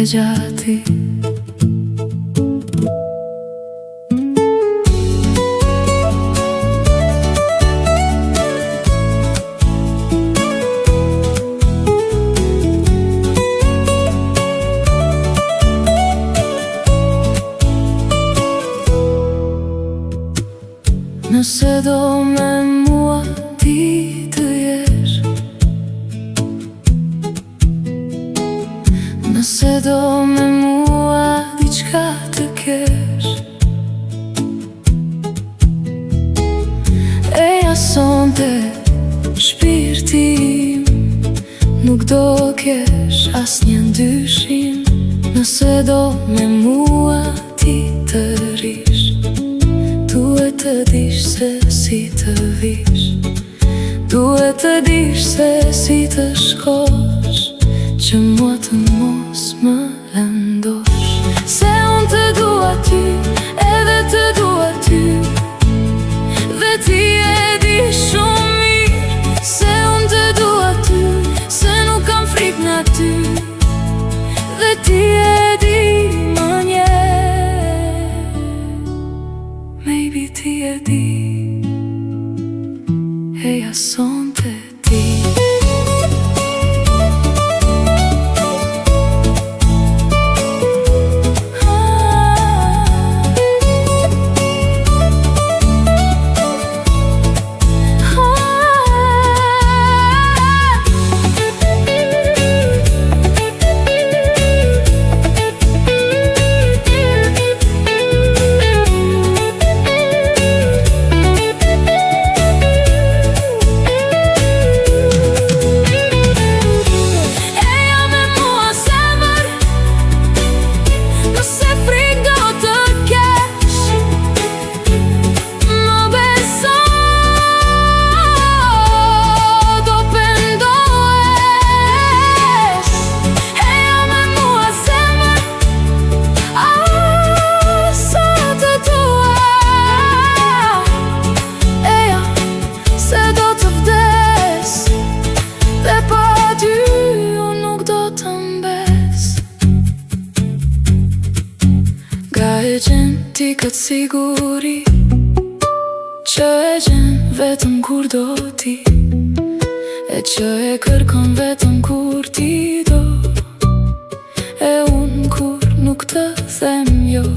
gjati. Nëse do me mua ti të jesh, nëse do me mua diçka të kesh, eja sonte shpirti im nuk do kesh as një ndyshim. Nëse do me mua ti të rish, duhet të dish se si të vish, duhet të dish se si të shkosh, që mua të mos më lëndosh. Se unë të dua ty, edhe të dua ty, dhe ti e di shumë mirë. Se unë të dua ty, se nuk kam frik në ty, dhe ti e di më njerë. Maybe ti e di, eja sonte ti. E gjen ti këtë siguri, që e gjen vetëm kur do ti, e që e kërkon vetëm kur ti do, e unë kur nuk të them jo.